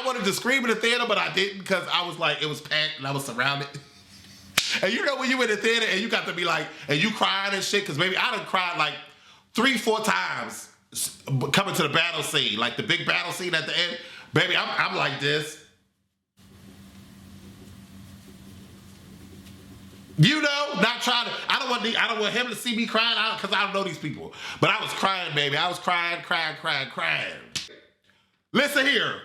wanted to scream in the theater, but I didn't because I was like, it was packed and I was surrounded. And you know when you in the theater and you got to be like, and you crying and shit, because baby, I done cried like 3-4 times coming to the battle scene, like the big battle scene at the end. Baby, I'm like this. You know, not trying to, I don't want him to see me crying because I don't know these people. But I was crying, baby. I was crying. Listen here.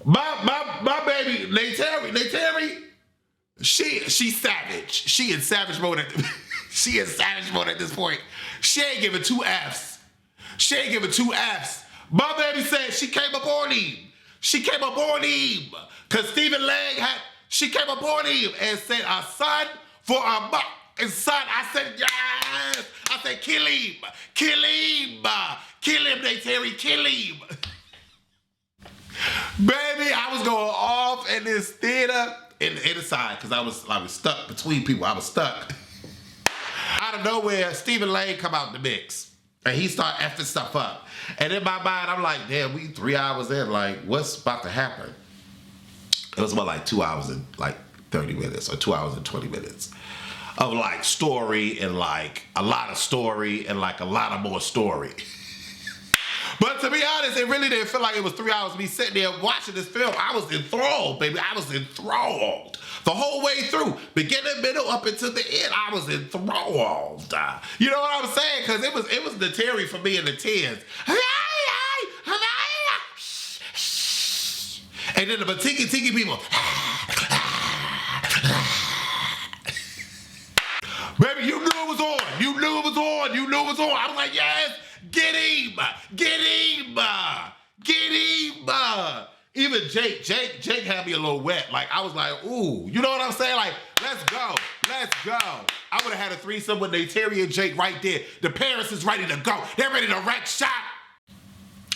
My baby, Ney'tiri, she's savage. She in savage mode at this point. She ain't giving 2 Fs. My baby said she came up on him. Because Stephen Lang she came up on him and said, a son for a mother. And son, I said, yes. I said, kill him, Ney'tiri, kill him. Baby, I was going off in this theater in the side because I was stuck between people. I was stuck. Out of nowhere, Stephen Lang come out in the mix. And he start effing stuff up. And in my mind, I'm like, damn, we 3 hours in. Like, what's about to happen? It was about like 2 hours and like 30 minutes or 2 hours and 20 minutes of like story and like a lot of story and like a lot of more story. But to be honest, it really didn't feel like it was 3 hours of me sitting there watching this film. I was enthralled, baby. I was enthralled. The whole way through, beginning, middle, up until the end, I was enthralled. You know what I'm saying? Because it was Ney'tiri for me in the 10s. And then the tiki people. Baby, you knew it was on. I was like, yes, get him. Even Jake had me a little wet. Like, I was like, ooh, you know what I'm saying? Like, let's go. I would have had a threesome with Ney'tiri and Jake right there. The parents is ready to go. They're ready to wreck shop.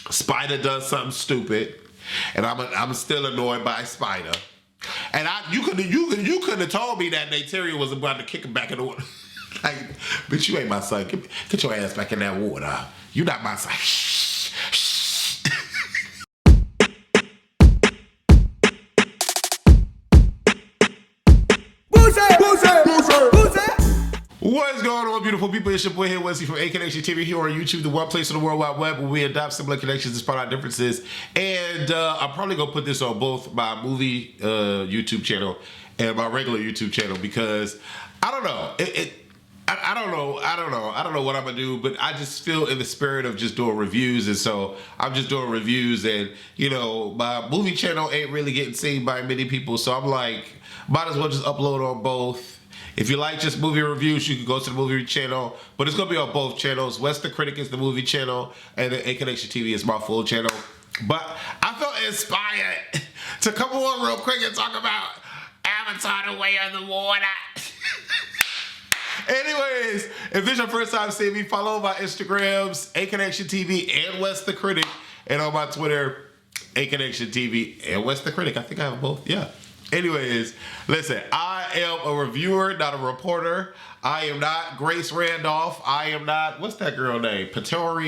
Spider does something stupid. And I'm still annoyed by Spider. And you couldn't have told me that Ney'tiri was about to kick him back in the water. Like, bitch, you ain't my son. Get your ass back in that water. You not my son. What's going on, beautiful people? It's your boy here, WesThe from A-Connection TV, here on YouTube, the one place on the World Wide Web where we adopt similar connections despite our differences. And I'm probably gonna put this on both my movie YouTube channel and my regular YouTube channel because I don't know. I don't know what I'm gonna do, but I just feel in the spirit of just doing reviews, and so I'm just doing reviews, and you know, my movie channel ain't really getting seen by many people, so I'm like, might as well just upload on both. If you like just movie reviews, you can go to the movie channel, but it's gonna be on both channels. WesThe Critic is the movie channel, and then A-Connection TV is my full channel. But I felt inspired to come on real quick and talk about Avatar: The Way of the Water. Anyways, if this is your first time seeing me, follow my Instagrams, A-Connection TV and WesThe Critic, and on my Twitter, A-Connection TV and WesThe Critic. I think I have both, yeah. Anyways, listen, I am a reviewer, not a reporter. I am not Grace Randolph. I am not, what's that girl name? Petero,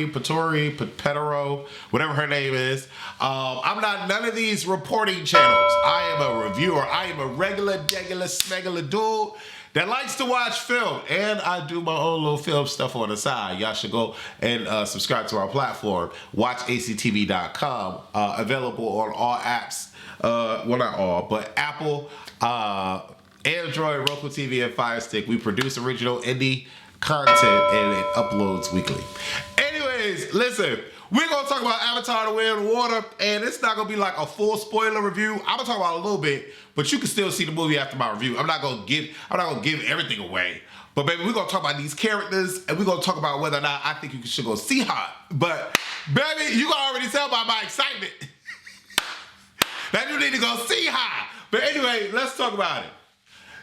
whatever her name is. I'm not none of these reporting channels. I am a reviewer. I am a regular, smegular dude that likes to watch film, and I do my own little film stuff on the side. Y'all should go and subscribe to our platform, watchactv.com, available on all apps. Well, not all, but Apple, Android, Roku TV, and Fire Stick. We produce original indie content, and it uploads weekly. Anyways, listen, we're gonna talk about Avatar: The Way of the Water, and it's not gonna be like a full spoiler review. I'm gonna talk about a little bit, but you can still see the movie after my review. I'm not gonna give everything away. But baby, we're gonna talk about these characters, and we're gonna talk about whether or not I think you should go see her. But baby, you can already tell by my excitement that you need to go see her. But anyway, let's talk about it.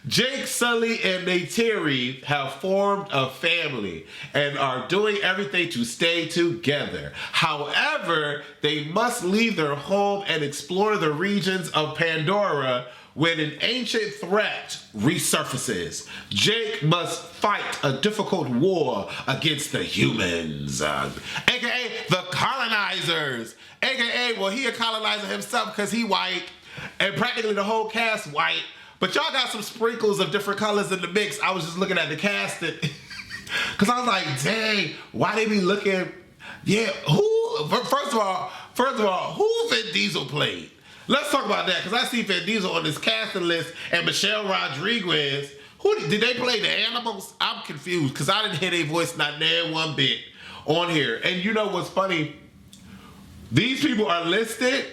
Jake, Sully, and Ney'tiri have formed a family and are doing everything to stay together. However, they must leave their home and explore the regions of Pandora when an ancient threat resurfaces, Jake must fight a difficult war against the humans, aka the colonizers, aka, well, he a colonizer himself because he white, and practically the whole cast white, but y'all got some sprinkles of different colors in the mix. I was just looking at the cast, because I was like, dang, why they be looking, yeah, first of all, who Vin Diesel played? Let's talk about that, because I see Vin Diesel on this casting list and Michelle Rodriguez. Did they play the animals? I'm confused, because I didn't hear their voice not there one bit on here. And you know what's funny? These people are listed,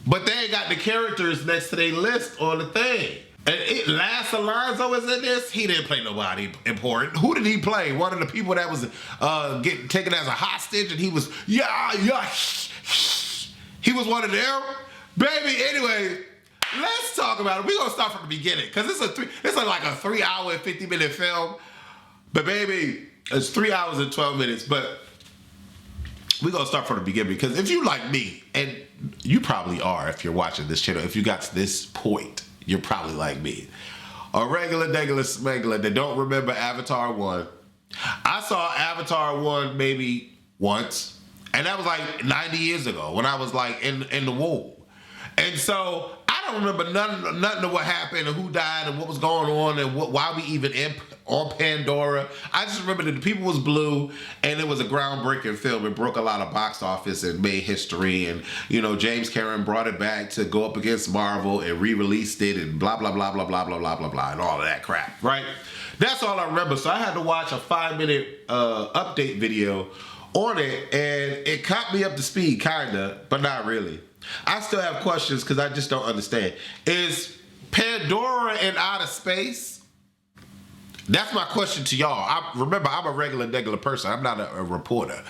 but they ain't got the characters next to their list on the thing. And Lance Alonso is in this. He didn't play nobody important. Who did he play? One of the people that was getting taken as a hostage, and he was, yeah. He was one of them. Baby, anyway, let's talk about it. We're going to start from the beginning, because it's like a 3 hour and 50-minute film. But baby, it's 3 hours and 12 minutes. But we're going to start from the beginning, because if you like me, and you probably are if you're watching this channel, if you got to this point, you're probably like me. A regular smuggler that don't remember Avatar 1. I saw Avatar 1 maybe once, and that was like 90 years ago when I was like in the womb. And so I don't remember nothing of what happened and who died and what was going on and why we even on Pandora. I just remember that the people was blue, and it was a groundbreaking film. It broke a lot of box office and made history. And, you know, James Cameron brought it back to go up against Marvel and re-released it and blah, blah, blah, blah, blah, blah, blah, blah, blah, and all of that crap, right? That's all I remember. So I had to watch a 5-minute update video on it, and it caught me up to speed, kinda, but not really. I still have questions because I just don't understand. Is Pandora in outer space? That's my question to y'all. Remember, I'm a regular person. I'm not a reporter.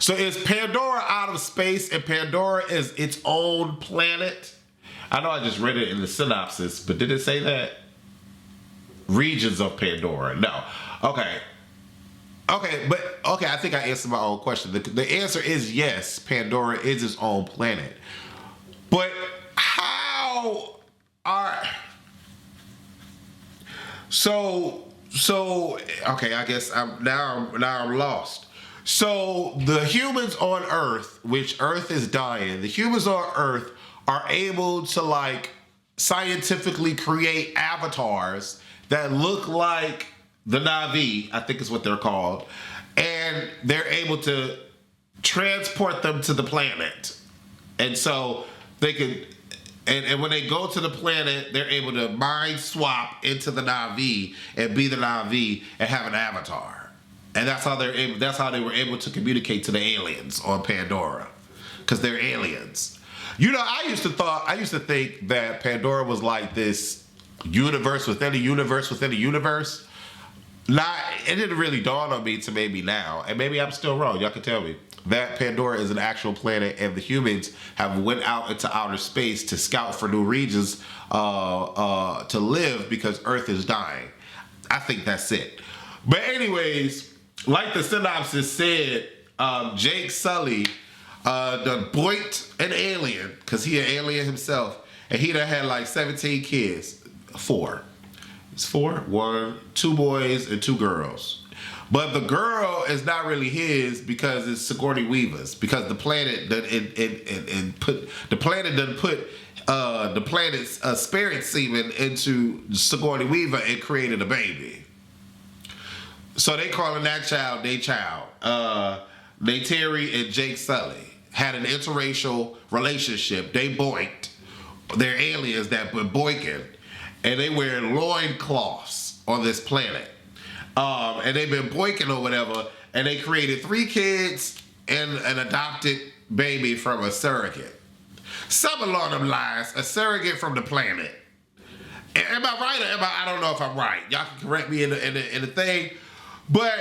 So is Pandora out of space, and Pandora is its own planet? I know I just read it in the synopsis, but did it say that? Regions of Pandora. No. Okay, I think I answered my own question. The answer is yes, Pandora is its own planet. But how are... So okay, I guess I'm lost. So the humans on Earth, which Earth is dying, the humans on Earth are able to like scientifically create avatars that look like the Na'vi, I think is what they're called, and they're able to transport them to the planet. And so they can, and when they go to the planet, they're able to mind swap into the Na'vi and be the Na'vi and have an avatar. And that's how they were able to communicate to the aliens on Pandora, because they're aliens. You know, I used to think that Pandora was like this universe within a universe within a universe. It didn't really dawn on me to maybe now, and maybe I'm still wrong. Y'all can tell me that Pandora is an actual planet, and the humans have went out into outer space to scout for new regions to live because Earth is dying. I think that's it. But anyways, like the synopsis said, Jake Sully done boinked an alien, because he an alien himself, and he done had like 17 kids. 4. It's 4. 2 boys and 2 girls. But the girl is not really his because it's Sigourney Weaver's, because the planet put the planet's spirit semen into Sigourney Weaver and created a baby. So they calling that child their child. Ney'tiri and Jake Sully had an interracial relationship. They boinked. They're aliens that been boinking, and they wear loincloths on this planet. And they've been boinking or whatever, and they created 3 kids and an adopted baby from a surrogate. Something along them lines, a surrogate from the planet. Am I right, or I don't know if I'm right. Y'all can correct me in the thing. But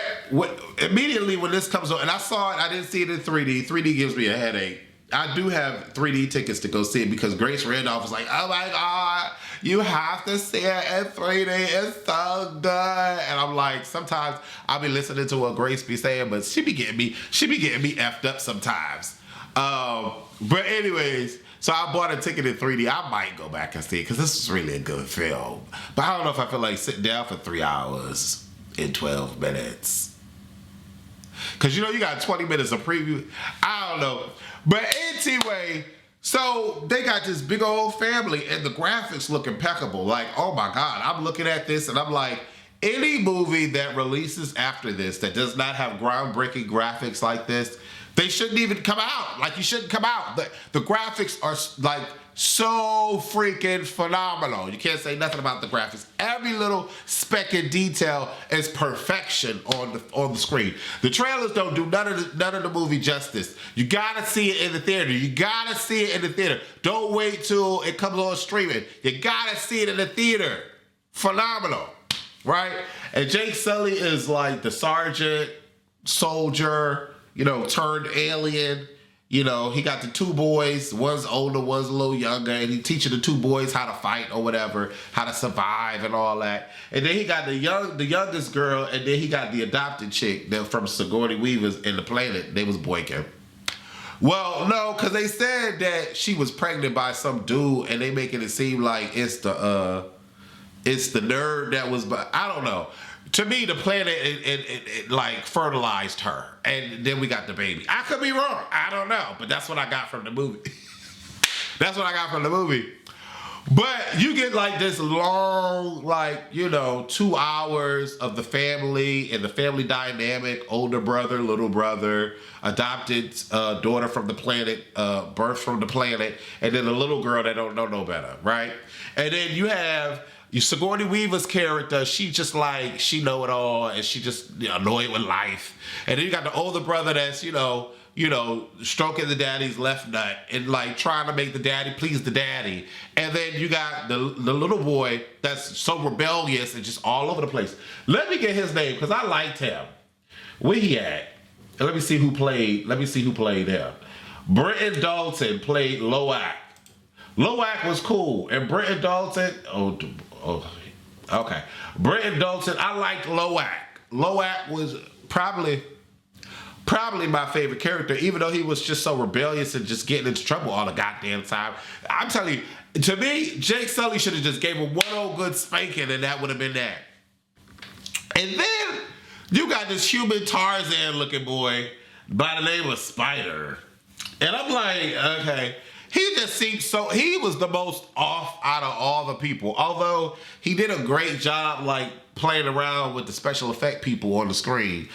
immediately when this comes on, and I saw it, I didn't see it in 3D. 3D gives me a headache. I do have 3D tickets to go see it because Grace Randolph was like, oh my God, you have to see it in 3D. It's so good. And I'm like, sometimes I'll be listening to what Grace be saying, but she be getting me effed up sometimes. But anyways, so I bought a ticket in 3D. I might go back and see it because this is really a good film. But I don't know if I feel like sitting down for 3 hours in 12 minutes. Because you got 20 minutes of preview. I don't know. But anyway, so they got this big old family and the graphics look impeccable. Like, oh my God, I'm looking at this and I'm like, any movie that releases after this that does not have groundbreaking graphics like this, they shouldn't even come out. Like, you shouldn't come out. The graphics are like so freaking phenomenal. You can't say nothing about the graphics. Every little speck of detail is perfection on the screen. The trailers don't do none of the movie justice. You gotta see it in the theater. You gotta see it in the theater. Don't wait till it comes on streaming. You gotta see it in the theater. Phenomenal, right? And Jake Sully is like the sergeant, soldier, turned alien. He got the two boys, one's older, one's a little younger, and he teaching the two boys how to fight or whatever, how to survive and all that. And then he got the youngest girl, and then he got the adopted chick that from Sigourney Weaver's in The Planet. They was boyking. Well, no, because they said that she was pregnant by some dude, and they making it seem like it's the nerd that was, but I don't know. To me, the planet, it like fertilized her. And then we got the baby. I could be wrong. I don't know. But that's what I got from the movie. That's what I got from the movie. But you get like this long, 2 hours of the family and the family dynamic, older brother, little brother, adopted daughter from the planet, birth from the planet, and then a little girl that don't know no better, right? And then you have Sigourney Weaver's character, she just like, she know it all, and she just annoyed with life. And then you got the older brother that's, stroking the daddy's left nut and like trying to make the daddy please the daddy. And then you got the little boy that's so rebellious and just all over the place. Let me get his name, because I liked him. Where he at? And let me see who played him. Brenton Dalton played Loak. Loak was cool. And Brenton Dalton, okay. Brenton Dalton, I liked Loak. Loak was probably my favorite character, even though he was just so rebellious and just getting into trouble all the goddamn time. I'm telling you, to me, Jake Sully should have just gave him one old good spanking and that would have been that. And then you got this human Tarzan looking boy by the name of Spider. And I'm like, okay. He just seemed he was the most off out of all the people. Although he did a great job like playing around with the special effect people on the screen.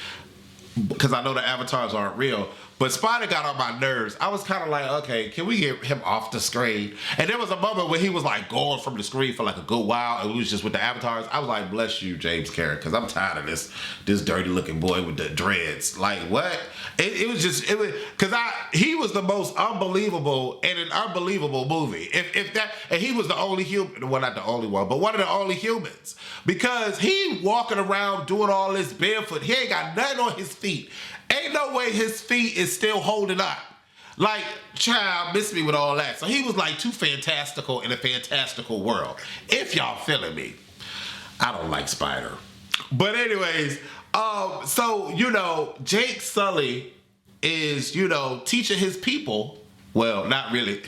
Because I know the avatars aren't real. But Spider got on my nerves. I was kind of like, okay, can we get him off the screen? And there was a moment where he was like going from the screen for like a good while, and we was just with the avatars. I was like, bless you, James Cameron, because I'm tired of this dirty looking boy with the dreads. Like, what? It was because he was the most unbelievable in an unbelievable movie. And he was the only human, well, not the only one, but one of the only humans. Because he walking around doing all this barefoot. He ain't got nothing on his feet. Ain't no way his feet is still holding up. Like, child, miss me with all that. So he was like too fantastical in a fantastical world. If y'all feeling me. I don't like Spider. But anyways, so, Jake Sully is, teaching his people, well, not really,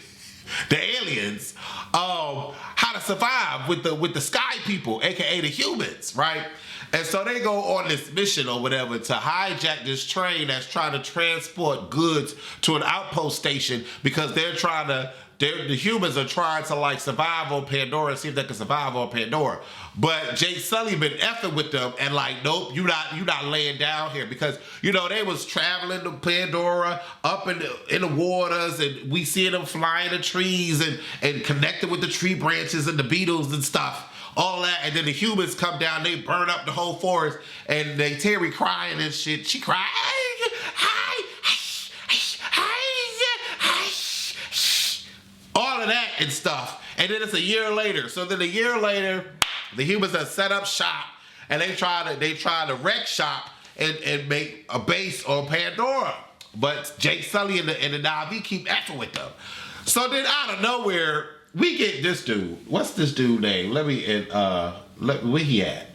the aliens, how to survive with the sky people, aka the humans, right? And so they go on this mission or whatever to hijack this train that's trying to transport goods to an outpost station because the humans are trying to like survive on Pandora and see if they can survive on Pandora. But Jake Sully been effing with them and like, nope, you not laying down here because they was traveling to Pandora up in the waters and we see them flying the trees and connected with the tree branches and the beetles and stuff. All that, and then the humans come down, they burn up the whole forest, and Ney'tiri crying and shit. She crying, all of that and stuff. And then it's a year later. So then a year later, the humans have set up shop, and they try to wreck shop and make a base on Pandora. But Jake Sully and the Na'vi keep effing with them. So then out of nowhere, we get this dude. What's this dude's name? Where he at?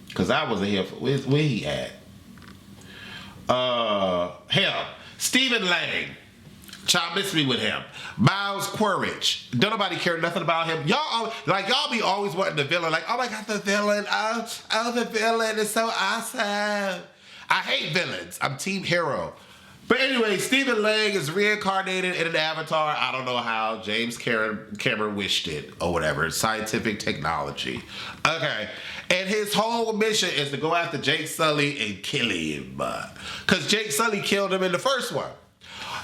Because I wasn't here. Where he at? Hell, Stephen Lang. Child miss me with him. Miles Quaritch. Don't nobody care nothing about him. Y'all be always wanting the villain. Like, oh my God, the villain. Oh, the villain is so awesome. I hate villains. I'm team hero. But anyway, Stephen Lang is reincarnated in an avatar. I don't know how. James Cameron wished it or whatever. Scientific technology. Okay. And his whole mission is to go after Jake Sully and kill him. Because Jake Sully killed him in the first one.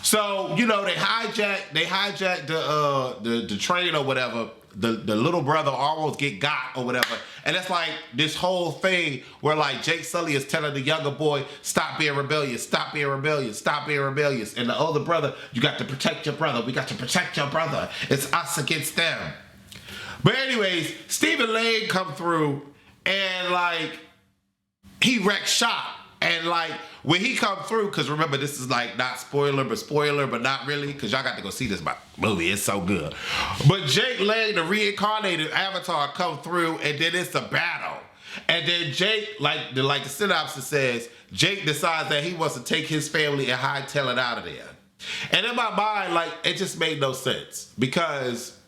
So, you know, they hijacked the train or whatever. The little brother almost got or whatever. And it's like this whole thing where like Jake Sully is telling the younger boy, stop being rebellious, stop being rebellious, stop being rebellious. And the older brother, you got to protect your brother. We got to protect your brother. It's us against them. But anyways, Stephen Lang come through and like he wrecked shop. And like when he come through, because remember this is like not spoiler, but not really, because y'all got to go see this movie. It's so good. But Jake Lang, the reincarnated avatar, come through, and then it's a battle. And then Jake, like the synopsis says, Jake decides that he wants to take his family and hightail it out of there. And in my mind, like it just made no sense because.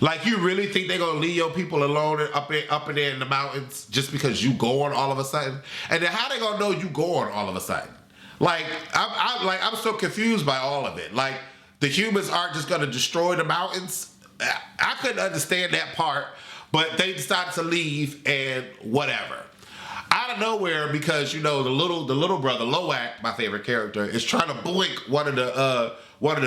Like, you really think they're going to leave your people alone up in there in the mountains just because you going all of a sudden? And then how they going to know you going all of a sudden? Like, I'm so confused by all of it. Like, the humans aren't just going to destroy the mountains. I couldn't understand that part, but they decided to leave and whatever. Out of nowhere, because, you know, the little brother, Loak, my favorite character, is trying to blink one of the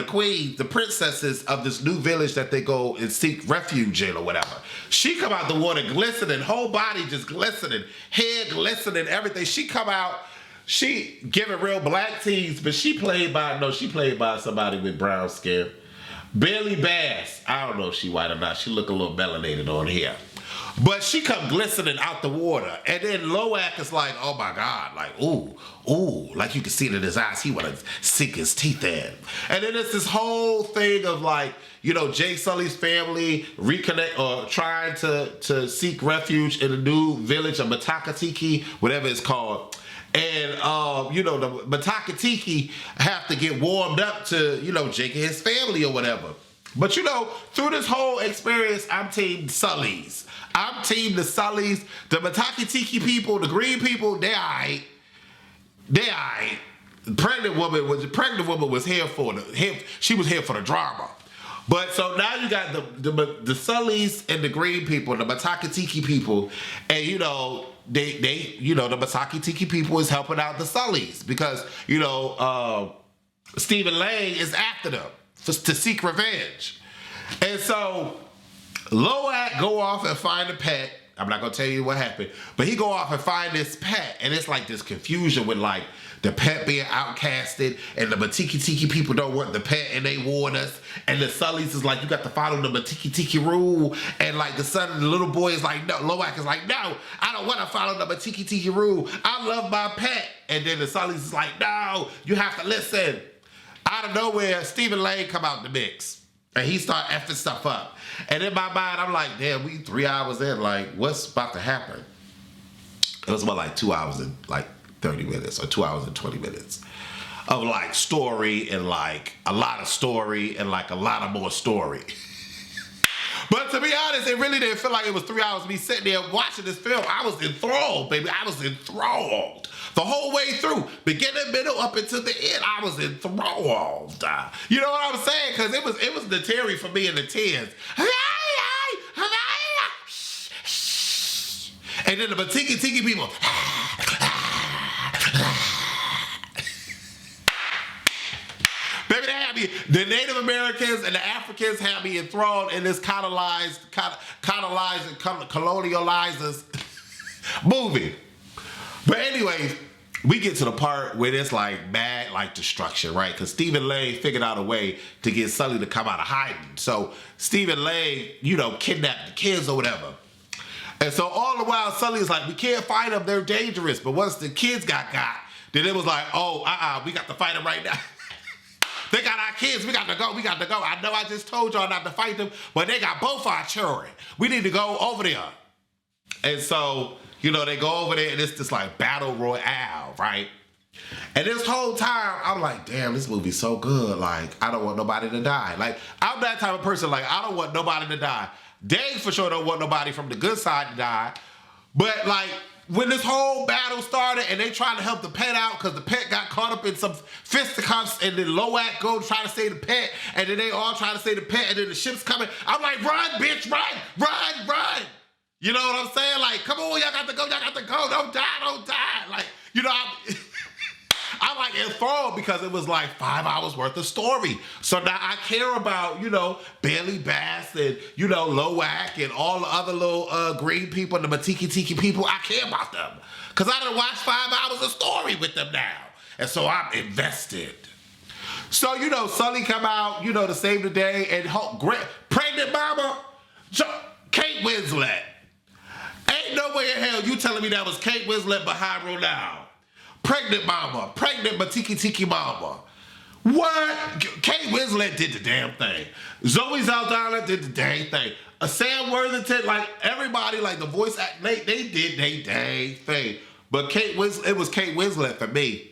queens, the princesses of this new village that they go and seek refuge in or whatever. She come out the water glistening, whole body just glistening, head glistening, everything. She come out, she giving real black teeth, but she played by somebody with brown skin. Billy Bass, I don't know if she white or not. She look a little melanated on here. But she come glistening out the water. And then Loak is like, oh my God, like, ooh, like you can see it in his eyes. He want to sink his teeth in. And then it's this whole thing of like, you know, Jake Sully's family reconnect or trying to seek refuge in a new village of Matakatiki, whatever it's called. And, you know, the Matakatiki have to get warmed up to, you know, Jake and his family or whatever. But, you know, through this whole experience, I'm team Sully's. I'm team the Sullys. The Matakatiki people, the green people, they all right. They all right. The pregnant woman was here for she was here for the drama. But so now you got the Sullys and the green people, the Matakatiki people, and you know, they you know, the Matakatiki people is helping out the Sullys because, you know, Stephen Lang is after them to seek revenge. And so Loak go off and find a pet. I'm not gonna tell you what happened, but he go off and find this pet, and it's like this confusion with like the pet being outcasted, and the Matiki people don't want the pet, and they warn us. And the Sullys is like, you got to follow the Matiki rule, and like the little boy is like, no. Loak is like, no, I don't want to follow the Matiki rule. I love my pet. And then the Sullys is like, no, you have to listen. Out of nowhere, Stephen Lang come out the mix. And he start effing stuff up. And in my mind, I'm like, damn, we 3 hours in. Like, what's about to happen? It was about like 2 hours and like 30 minutes or 2 hours and 20 minutes of like story and like a lot of story and like a lot of more story. But to be honest, it really didn't feel like it was 3 hours of me sitting there watching this film. I was enthralled, baby. I was enthralled. The whole way through, beginning, middle, up until the end, I was enthralled. You know what I'm saying? Because it was Ney'tiri for me in the 10s. And then the Tiki people. Baby, they had me. The Native Americans and the Africans had me enthralled in this colonizers, colonializers movie. But anyways, we get to the part where it's like mad like destruction, right? Because Stephen Lang figured out a way to get Sully to come out of hiding. So Stephen Lang, you know, kidnapped the kids or whatever. And so all the while, Sully is like, we can't fight them, they're dangerous. But once the kids got, then it was like, we got to fight them right now. They got our kids, we got to go. I know I just told y'all not to fight them, but they got both our children. We need to go over there. And so, you know, they go over there and it's just like battle royale, right? And this whole time, I'm like, damn, this movie's so good. Like, I don't want nobody to die. Like, I'm that type of person, like, I don't want nobody to die. Dave for sure don't want nobody from the good side to die. But, like, when this whole battle started and they tried to help the pet out because the pet got caught up in some fisticuffs and then Loak go try to save the pet and then they all try to save the pet and then the ship's coming. I'm like, run, bitch, run, run, run. You know what I'm saying? Like, come on, y'all got to go, don't die, don't die. Like, you know, I'm like enthralled because it was like 5 hours worth of story. So now I care about, you know, Bailey Bass and, you know, Loak and all the other little green people and the Matiki Tiki people. I care about them because I done watched 5 hours of story with them now. And so I'm invested. So, you know, Sully come out, you know, to save the day and pregnant mama, Kate Winslet. Ain't no way in hell you telling me that was Kate Winslet behind Ronald. Pregnant mama, pregnant Matiki Tiki mama. What? Kate Winslet did the damn thing. Zoe Saldana did the dang thing. Sam Worthington, like everybody, like the voice act, they did they dang thing. But it was Kate Winslet for me.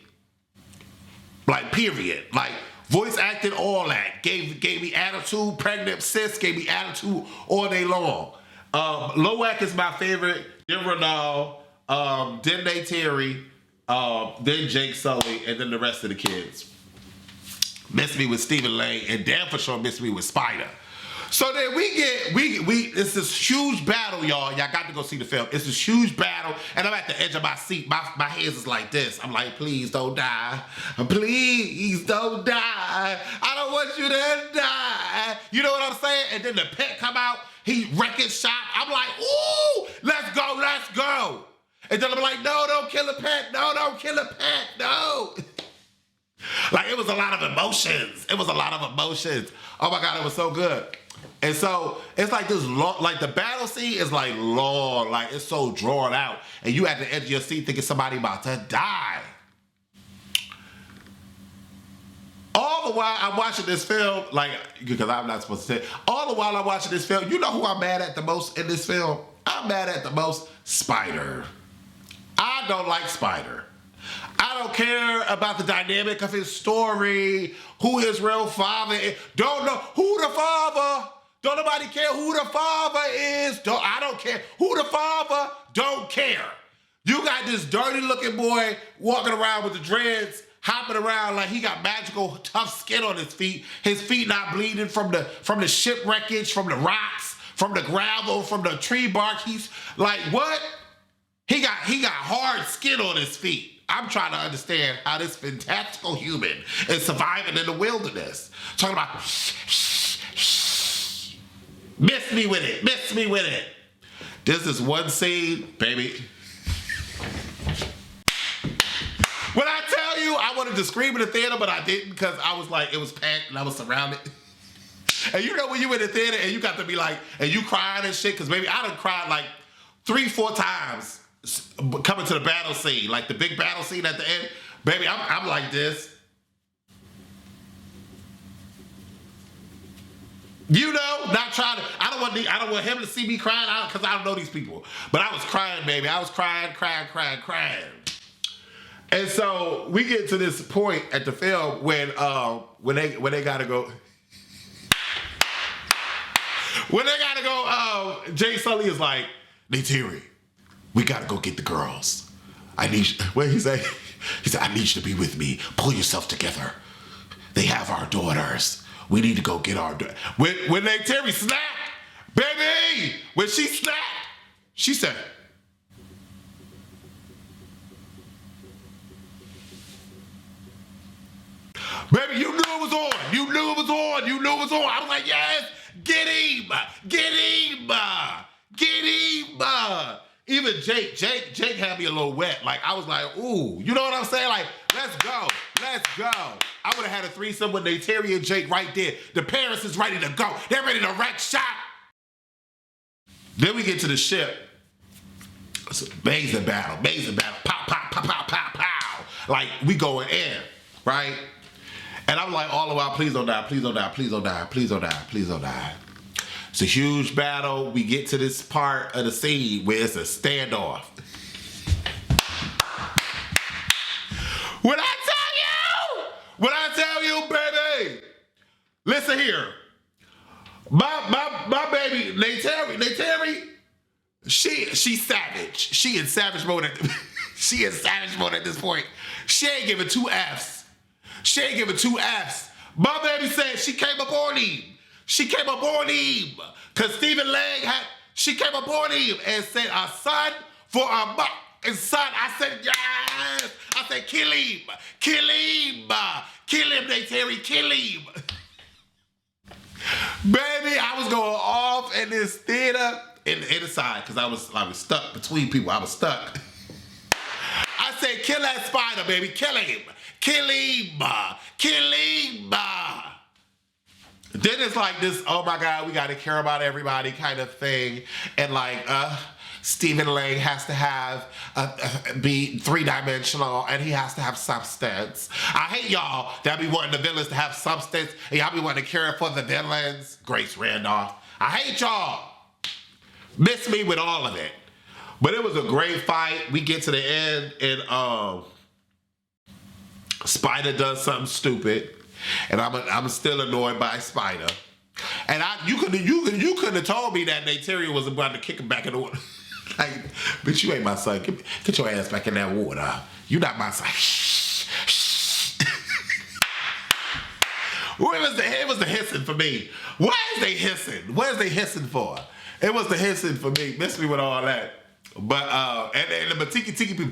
Like period. Like voice acting, all that. Gave me attitude. Pregnant sis gave me attitude all day long. Loak is my favorite. Then Ronald. Then Ney'tiri. Then Jake Sully, and then the rest of the kids. Miss me with Stephen Lane, and Dan for sure miss me with Spider. So then it's this huge battle, y'all. Y'all got to go see the film. It's this huge battle, and I'm at the edge of my seat. My hands is like this. I'm like, please don't die. Please don't die. I don't want you to die. You know what I'm saying? And then the pet come out. He wrecking shop. I'm like, ooh, let's go, let's go. And then I'm like, no, don't kill a pet. No, don't kill a pet. No. Like, it was a lot of emotions. It was a lot of emotions. Oh, my God, it was so good. And so, it's like this long, like the battle scene is like long. Like, it's so drawn out. And you at the edge of your seat thinking somebody about to die. All the while I'm watching this film, like, because I'm not supposed to say, all the while I'm watching this film, you know who I'm mad at the most in this film? I'm mad at the most? Spider. I don't like Spider. I don't care about the dynamic of his story, who his real father is. Don't know who the father. Don't nobody care who the father is. I don't care who the father. Don't care. You got this dirty looking boy walking around with the dreads, hopping around like he got magical tough skin on his feet not bleeding from the ship wreckage, from the rocks, from the gravel, from the tree bark. He's like, what? He got hard skin on his feet. I'm trying to understand how this fantastical human is surviving in the wilderness. Talking about, miss me with it, miss me with it. This is one scene, baby. When I tell you, I wanted to scream in the theater, but I didn't because I was like, it was packed and I was surrounded. And you know when you in the theater and you got to be like, and you crying and shit, because baby, I done cried like 3-4 times coming to the battle scene, like the big battle scene at the end. Baby, I'm like this. You know, not trying to, I don't want him to see me crying because I don't know these people. But I was crying, baby. I was crying. And so we get to this point at the film when they gotta go. When they gotta go, Jay Sully is like, Ney'tiri, we gotta go get the girls. I need you, what did he say? He said, I need you to be with me. Pull yourself together. They have our daughters. We need to go get our daughters. When Ney'tiri snapped, baby, when she snapped, she said, baby, you knew it was on. You knew it was on. You knew it was on. I was like, yes, get him. Get him. Get him. Even Jake had me a little wet. Like, I was like, ooh, you know what I'm saying? Like, let's go. Let's go. I would have had a threesome with Ney'tiri and Jake right there. The parents is ready to go. They're ready to wreck shop. Then we get to the ship. It's amazing battle. Pow, pow, pow, pow, pow, pow. Like, we going in, right? And I'm like, all the while, please don't die, please don't die, please don't die, please don't die, please don't die. It's a huge battle. We get to this part of the scene where it's a standoff. When I tell you, baby, listen here. My baby, Ney'tiri, she's savage. She in savage mode she in savage mode at this point. She ain't giving two Fs. My baby said she came up on him. Because Stephen Lang she came up on him and said, a son for a mother. And son, I said, yes. I said, kill him, Ney'tiri, kill him. Baby, I was going off in this theater in the side because I was stuck between people. I was stuck. I said, kill that spider, baby. Kill him. Then it's like this, oh my God, we got to care about everybody kind of thing. And like, Stephen Lang has to have be three-dimensional and he has to have substance. I hate y'all that be wanting the villains to have substance and y'all be wanting to care for the villains. Grace Randolph. I hate y'all. Miss me with all of it. But it was a great fight. We get to the end and Spider does something stupid. And I'm still annoyed by Spider. And you couldn't have told me that Ney'tiri was about to kick him back in the water. Like, bitch, you ain't my son. Get your ass back in that water. You not my son. It was the hissing for me. Why is they hissing? What is they hissing for? It was the hissing for me. Miss me with all that. But and the Matiki people.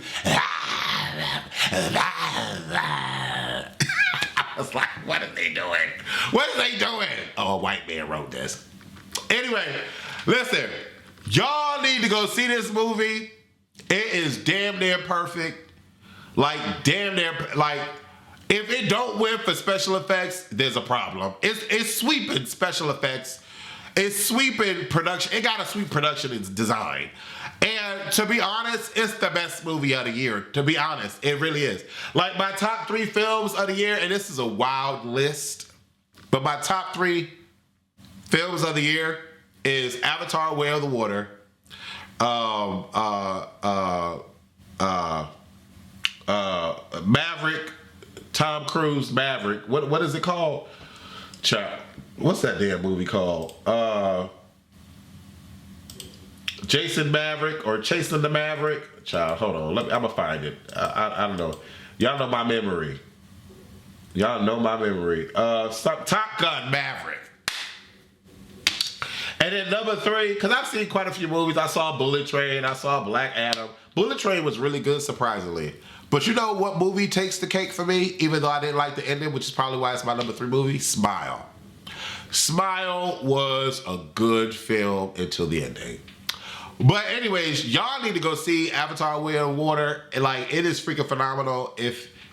I was like, what are they doing? Oh, a white man wrote this. Anyway, listen. Y'all need to go see this movie. It is damn near perfect. Like, damn near, like, if it don't win for special effects, there's a problem. It's sweeping special effects. It's sweeping production. It got a sweep production and design. And to be honest, it's the best movie of the year. To be honest, it really is. Like, my top 3 films of the year, and this is a wild list, but my top 3 films of the year is Avatar: Way of the Water, Maverick, Tom Cruise Maverick. What is it called? Child, what's that damn movie called? Jason Maverick or Chasing the Maverick. Child, hold on. I'm gonna find it. I don't know. Y'all know my memory. Top Gun Maverick. And then number 3, because I've seen quite a few movies. I saw Bullet Train. I saw Black Adam. Bullet Train was really good, surprisingly. But you know what movie takes the cake for me, even though I didn't like the ending, which is probably why it's my number 3 movie? Smile. Smile was a good film until the ending. But anyways, y'all need to go see Avatar: Way of Water. And like, it is freaking phenomenal.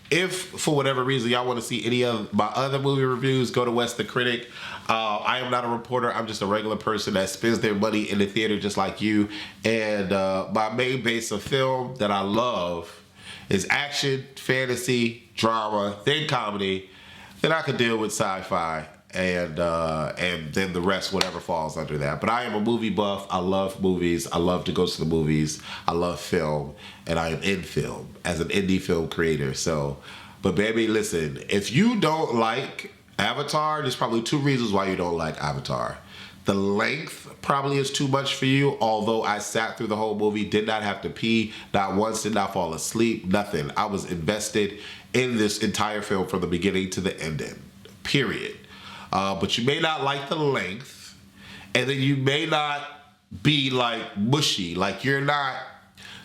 If for whatever reason y'all want to see any of my other movie reviews, go to WesThe Critic. I am not a reporter. I'm just a regular person that spends their money in the theater just like you. And my main base of film that I love is action, fantasy, drama, then comedy. Then I could deal with sci-fi. And then the rest, whatever falls under that. But I am a movie buff. I love movies. I love to go to the movies. I love film, and I am in film as an indie film creator. So, but baby, listen, if you don't like Avatar, there's probably 2 reasons why you don't like Avatar. The length probably is too much for you, although I sat through the whole movie, did not have to pee, not once, did not fall asleep, nothing. I was invested in this entire film from the beginning to the ending, period. But you may not like the length, and then you may not be like mushy. Like you're not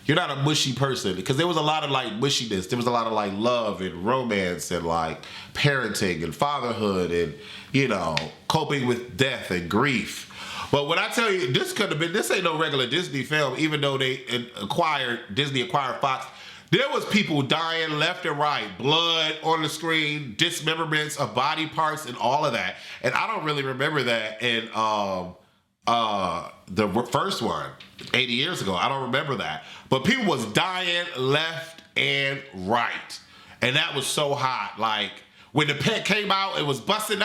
a mushy person, because there was a lot of like mushiness. There was a lot of like love and romance and like parenting and fatherhood and, you know, coping with death and grief. But when I tell you, this ain't no regular Disney film, even though Disney acquired Fox. There was people dying left and right, blood on the screen, dismemberments of body parts and all of that. And I don't really remember that in the first one, 80 years ago. I don't remember that. But people was dying left and right. And that was so hot. Like, when the pet came out, it was busting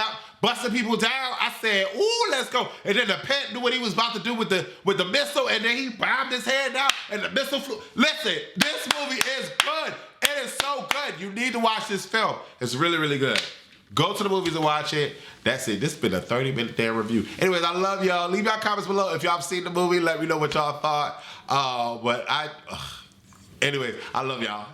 people down. I said, ooh, let's go. And then the pet knew what he was about to do with the missile, and then he bombed his head out, and the missile flew. Listen, this movie is good. And is so good. You need to watch this film. It's really, really good. Go to the movies and watch it. That's it. This has been a 30-minute damn review. Anyways, I love y'all. Leave y'all comments below if y'all have seen the movie. Let me know what y'all thought. Anyways, I love y'all.